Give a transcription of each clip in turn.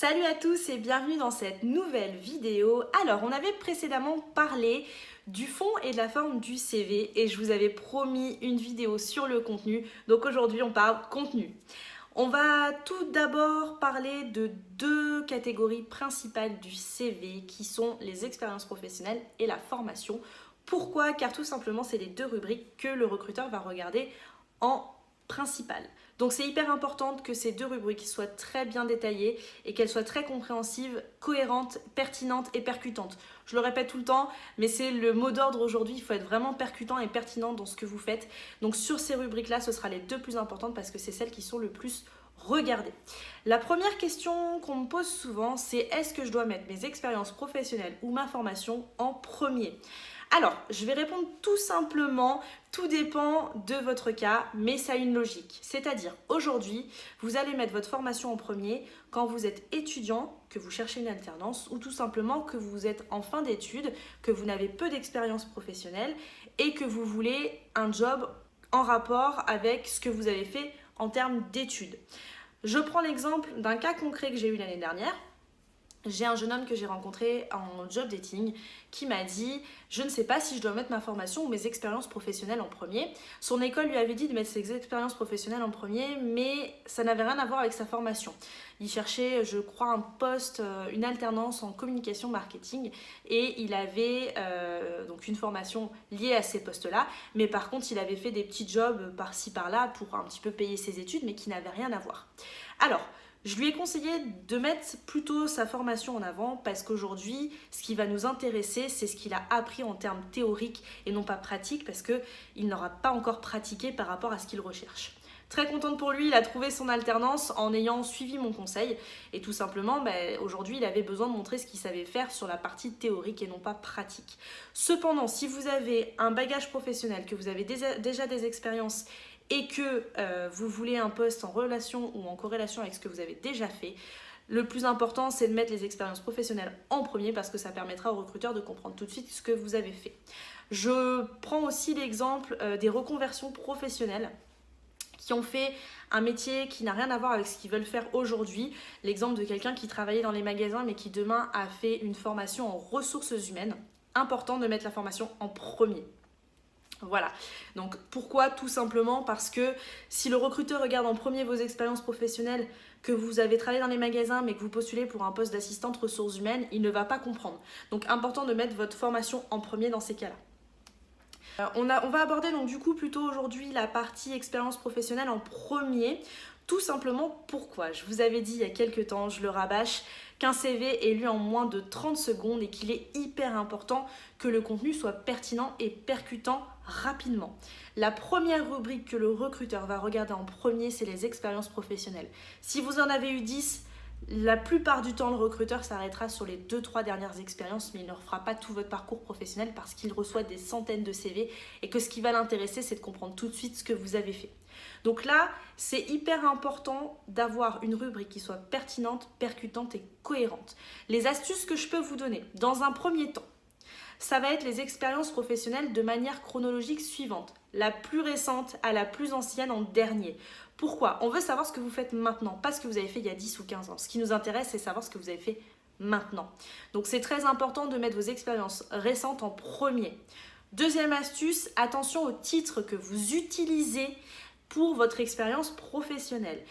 Salut à tous et bienvenue dans cette nouvelle vidéo. Alors, on avait précédemment parlé du fond et de la forme du CV et je vous avais promis une vidéo sur le contenu. Donc aujourd'hui, on parle contenu. On va tout d'abord parler de deux catégories principales du CV qui sont les expériences professionnelles et la formation. Pourquoi? Car tout simplement, c'est les deux rubriques que le recruteur va regarder en principal. Donc c'est hyper important que ces deux rubriques soient très bien détaillées et qu'elles soient très compréhensives, cohérentes, pertinentes et percutantes. Je le répète tout le temps, mais c'est le mot d'ordre aujourd'hui, il faut être vraiment percutant et pertinent dans ce que vous faites. Donc sur ces rubriques-là, ce sera les deux plus importantes parce que c'est celles qui sont le plus regardées. La première question qu'on me pose souvent, c'est est-ce que je dois mettre mes expériences professionnelles ou ma formation en premier ? Alors, je vais répondre tout simplement, tout dépend de votre cas, mais ça a une logique. C'est-à-dire, aujourd'hui, vous allez mettre votre formation en premier quand vous êtes étudiant, que vous cherchez une alternance, ou tout simplement que vous êtes en fin d'études, que vous n'avez peu d'expérience professionnelle et que vous voulez un job en rapport avec ce que vous avez fait en termes d'études. Je prends l'exemple d'un cas concret que j'ai eu l'année dernière. J'ai un jeune homme que j'ai rencontré en job dating qui m'a dit « Je ne sais pas si je dois mettre ma formation ou mes expériences professionnelles en premier ». Son école lui avait dit de mettre ses expériences professionnelles en premier, mais ça n'avait rien à voir avec sa formation. Il cherchait, je crois, un poste, une alternance en communication marketing et il avait donc une formation liée à ces postes-là, mais par contre, il avait fait des petits jobs par-ci par-là pour un petit peu payer ses études, mais qui n'avaient rien à voir. Alors, je lui ai conseillé de mettre plutôt sa formation en avant parce qu'aujourd'hui, ce qui va nous intéresser, c'est ce qu'il a appris en termes théoriques et non pas pratiques parce qu'il n'aura pas encore pratiqué par rapport à ce qu'il recherche. Très contente pour lui, il a trouvé son alternance en ayant suivi mon conseil et tout simplement, aujourd'hui, il avait besoin de montrer ce qu'il savait faire sur la partie théorique et non pas pratique. Cependant, si vous avez un bagage professionnel, que vous avez déjà des expériences et que vous voulez un poste en relation ou en corrélation avec ce que vous avez déjà fait, le plus important, c'est de mettre les expériences professionnelles en premier parce que ça permettra au recruteur de comprendre tout de suite ce que vous avez fait. Je prends aussi l'exemple des reconversions professionnelles qui ont fait un métier qui n'a rien à voir avec ce qu'ils veulent faire aujourd'hui. L'exemple de quelqu'un qui travaillait dans les magasins mais qui demain a fait une formation en ressources humaines. Important de mettre la formation en premier. Voilà, donc pourquoi? Tout simplement parce que si le recruteur regarde en premier vos expériences professionnelles, que vous avez travaillé dans les magasins mais que vous postulez pour un poste d'assistante ressources humaines, il ne va pas comprendre. Donc important de mettre votre formation en premier dans ces cas-là. On va aborder donc du coup plutôt aujourd'hui la partie expérience professionnelle en premier. Tout simplement pourquoi? Je vous avais dit il y a quelques temps, je le rabâche, qu'un CV est lu en moins de 30 secondes et qu'il est hyper important que le contenu soit pertinent et percutant rapidement. La première rubrique que le recruteur va regarder en premier, c'est les expériences professionnelles. Si vous en avez eu 10, la plupart du temps, le recruteur s'arrêtera sur les 2-3 dernières expériences, mais il ne refera pas tout votre parcours professionnel parce qu'il reçoit des centaines de CV et que ce qui va l'intéresser, c'est de comprendre tout de suite ce que vous avez fait. Donc là, c'est hyper important d'avoir une rubrique qui soit pertinente, percutante et cohérente. Les astuces que je peux vous donner, dans un premier temps, ça va être les expériences professionnelles de manière chronologique suivante. La plus récente à la plus ancienne en dernier. Pourquoi? On veut savoir ce que vous faites maintenant, pas ce que vous avez fait il y a 10 ou 15 ans. Ce qui nous intéresse, c'est savoir ce que vous avez fait maintenant. Donc c'est très important de mettre vos expériences récentes en premier. Deuxième astuce, attention aux titres que vous utilisez pour votre expérience professionnelle.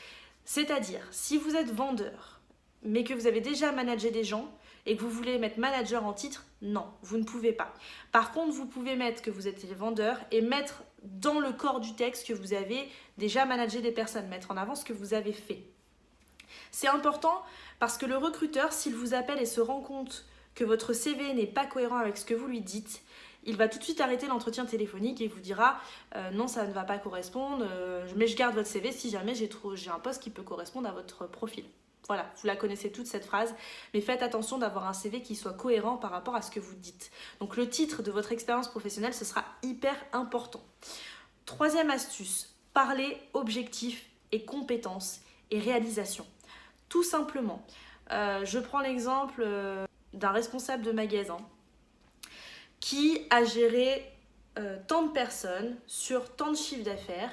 C'est-à-dire, si vous êtes vendeur, mais que vous avez déjà managé des gens et que vous voulez mettre manager en titre, non, vous ne pouvez pas. Par contre, vous pouvez mettre que vous êtes vendeur et mettre dans le corps du texte que vous avez déjà managé des personnes, mettre en avant ce que vous avez fait. C'est important parce que le recruteur, s'il vous appelle et se rend compte que votre CV n'est pas cohérent avec ce que vous lui dites, il va tout de suite arrêter l'entretien téléphonique et vous dira non, ça ne va pas correspondre, mais je garde votre CV si jamais j'ai un poste qui peut correspondre à votre profil. Voilà, vous la connaissez toute cette phrase, mais faites attention d'avoir un CV qui soit cohérent par rapport à ce que vous dites. Donc le titre de votre expérience professionnelle, ce sera hyper important. Troisième astuce, parler objectifs et compétences et réalisation. Tout simplement, je prends l'exemple d'un responsable de magasin qui a géré tant de personnes sur tant de chiffres d'affaires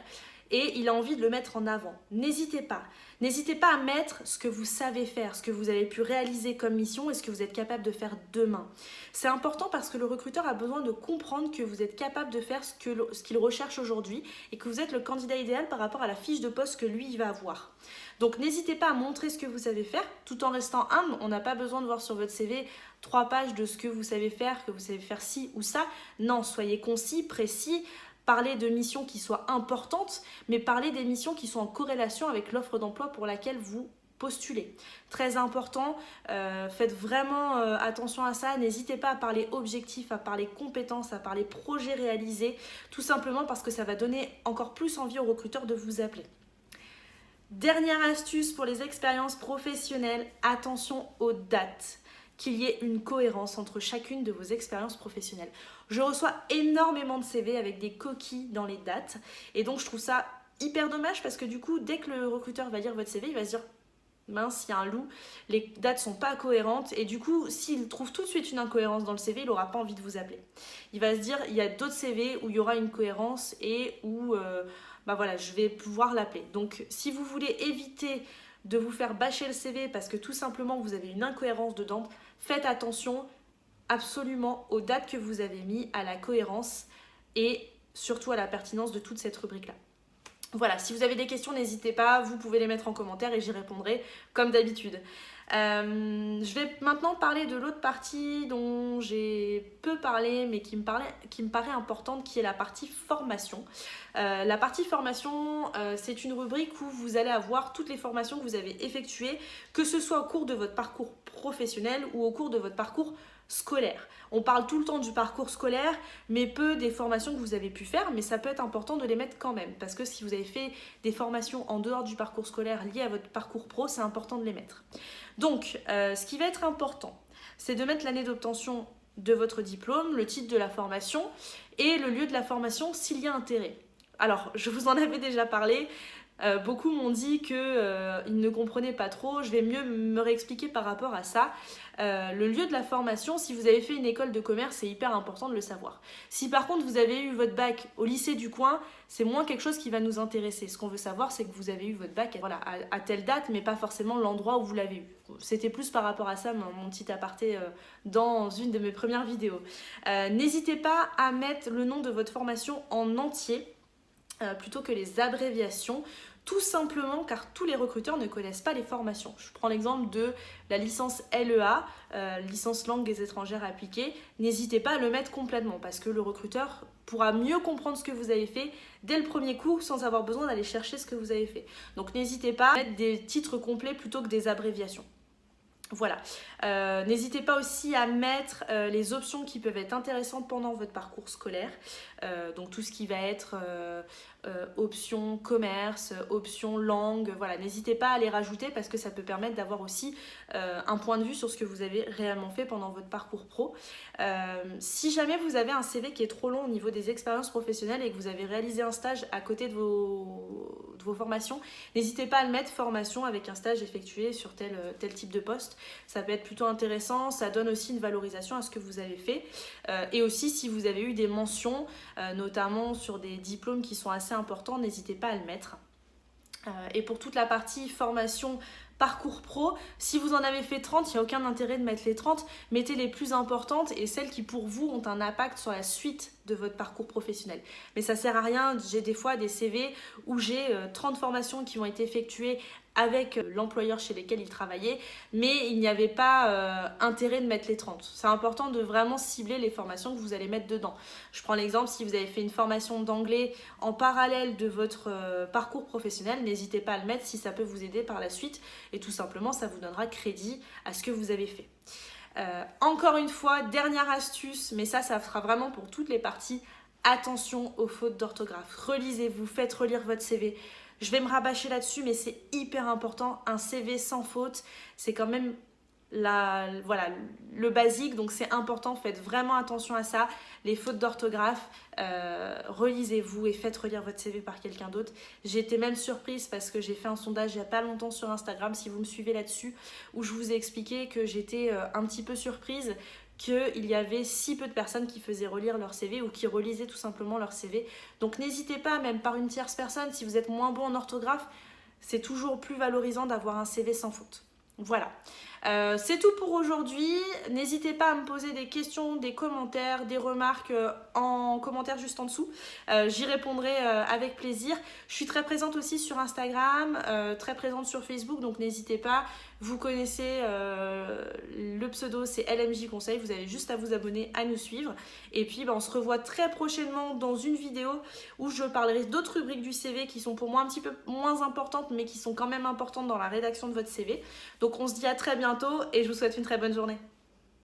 et il a envie de le mettre en avant. N'hésitez pas. N'hésitez pas à mettre ce que vous savez faire, ce que vous avez pu réaliser comme mission et ce que vous êtes capable de faire demain. C'est important parce que le recruteur a besoin de comprendre que vous êtes capable de faire ce qu'il recherche aujourd'hui et que vous êtes le candidat idéal par rapport à la fiche de poste que lui, il va avoir. Donc n'hésitez pas à montrer ce que vous savez faire tout en restant humble. On n'a pas besoin de voir sur votre CV 3 pages de ce que vous savez faire ci ou ça. Non, soyez concis, précis. Parlez de missions qui soient importantes, mais parlez des missions qui sont en corrélation avec l'offre d'emploi pour laquelle vous postulez. Très important, faites vraiment attention à ça. N'hésitez pas à parler objectifs, à parler compétences, à parler projets réalisés, tout simplement parce que ça va donner encore plus envie aux recruteurs de vous appeler. Dernière astuce pour les expériences professionnelles, attention aux dates. Qu'il y ait une cohérence entre chacune de vos expériences professionnelles. Je reçois énormément de CV avec des coquilles dans les dates et donc je trouve ça hyper dommage parce que du coup, dès que le recruteur va lire votre CV, il va se dire mince, il y a un loup, les dates sont pas cohérentes et du coup, s'il trouve tout de suite une incohérence dans le CV, il n'aura pas envie de vous appeler. Il va se dire, il y a d'autres CV où il y aura une cohérence et où voilà, je vais pouvoir l'appeler. Donc, si vous voulez éviter de vous faire bâcher le CV parce que tout simplement vous avez une incohérence dedans, faites attention absolument aux dates que vous avez mis, à la cohérence et surtout à la pertinence de toute cette rubrique-là. Voilà, si vous avez des questions, n'hésitez pas, vous pouvez les mettre en commentaire et j'y répondrai comme d'habitude. Je vais maintenant parler de l'autre partie dont j'ai peu parlé mais qui me paraît importante, qui est la partie formation. La partie formation, c'est une rubrique où vous allez avoir toutes les formations que vous avez effectuées, que ce soit au cours de votre parcours professionnel ou au cours de votre parcours scolaire. On parle tout le temps du parcours scolaire, mais peu des formations que vous avez pu faire, mais ça peut être important de les mettre quand même, parce que si vous avez fait des formations en dehors du parcours scolaire liées à votre parcours pro, c'est important de les mettre. Donc, ce qui va être important, c'est de mettre l'année d'obtention de votre diplôme, le titre de la formation et le lieu de la formation s'il y a intérêt. Alors, je vous en avais déjà parlé. Beaucoup m'ont dit qu'ils ne comprenaient pas trop. Je vais mieux me réexpliquer par rapport à ça. Le lieu de la formation, si vous avez fait une école de commerce, c'est hyper important de le savoir. Si par contre vous avez eu votre bac au lycée du coin, c'est moins quelque chose qui va nous intéresser. Ce qu'on veut savoir, c'est que vous avez eu votre bac à telle date, mais pas forcément l'endroit où vous l'avez eu. C'était plus par rapport à ça, mon petit aparté dans une de mes premières vidéos. N'hésitez pas à mettre le nom de votre formation en entier, plutôt que les abréviations, tout simplement car tous les recruteurs ne connaissent pas les formations. Je prends l'exemple de la licence LEA, licence langue des étrangères appliquée. N'hésitez pas à le mettre complètement parce que le recruteur pourra mieux comprendre ce que vous avez fait dès le premier coup sans avoir besoin d'aller chercher ce que vous avez fait. Donc n'hésitez pas à mettre des titres complets plutôt que des abréviations. Voilà, n'hésitez pas aussi à mettre les options qui peuvent être intéressantes pendant votre parcours scolaire, donc tout ce qui va être option commerce, option langue, voilà, n'hésitez pas à les rajouter parce que ça peut permettre d'avoir aussi un point de vue sur ce que vous avez réellement fait pendant votre parcours pro. Si jamais vous avez un CV qui est trop long au niveau des expériences professionnelles et que vous avez réalisé un stage à côté de vos formations, n'hésitez pas à le mettre formation avec un stage effectué sur tel type de poste. Ça peut être plutôt intéressant, ça donne aussi une valorisation à ce que vous avez fait. Et aussi si vous avez eu des mentions, notamment sur des diplômes qui sont assez importants, n'hésitez pas à le mettre. Et pour toute la partie formation parcours pro, si vous en avez fait 30, il n'y a aucun intérêt de mettre les 30, mettez les plus importantes et celles qui pour vous ont un impact sur la suite de votre parcours professionnel. Mais ça sert à rien, j'ai des fois des CV où j'ai 30 formations qui ont été effectuées avec l'employeur chez lequel il travaillait, mais il n'y avait pas intérêt de mettre les 30. C'est important de vraiment cibler les formations que vous allez mettre dedans. Je prends l'exemple, si vous avez fait une formation d'anglais en parallèle de votre parcours professionnel, n'hésitez pas à le mettre si ça peut vous aider par la suite et tout simplement ça vous donnera crédit à ce que vous avez fait. Encore une fois, dernière astuce, mais ça sera vraiment pour toutes les parties, attention aux fautes d'orthographe. Relisez-vous, faites relire votre CV. Je vais me rabâcher là-dessus, mais c'est hyper important. Un CV sans faute, c'est quand même le basique, donc c'est important. Faites vraiment attention à ça. Les fautes d'orthographe, relisez-vous et faites relire votre CV par quelqu'un d'autre. J'ai été même surprise parce que j'ai fait un sondage il n'y a pas longtemps sur Instagram, si vous me suivez là-dessus, où je vous ai expliqué que j'étais un petit peu surprise qu'il y avait si peu de personnes qui faisaient relire leur CV ou qui relisaient tout simplement leur CV. Donc n'hésitez pas, même par une tierce personne, si vous êtes moins bon en orthographe, c'est toujours plus valorisant d'avoir un CV sans faute. Voilà, c'est tout pour aujourd'hui. N'hésitez pas à me poser des questions, des commentaires, des remarques en commentaire juste en dessous. J'y répondrai avec plaisir. Je suis très présente aussi sur Instagram, très présente sur Facebook, donc n'hésitez pas. Vous connaissez le pseudo, c'est LMJ Conseil. Vous avez juste à vous abonner, à nous suivre. Et puis on se revoit très prochainement dans une vidéo où je parlerai d'autres rubriques du CV qui sont pour moi un petit peu moins importantes, mais qui sont quand même importantes dans la rédaction de votre CV. Donc on se dit à très bientôt et je vous souhaite une très bonne journée.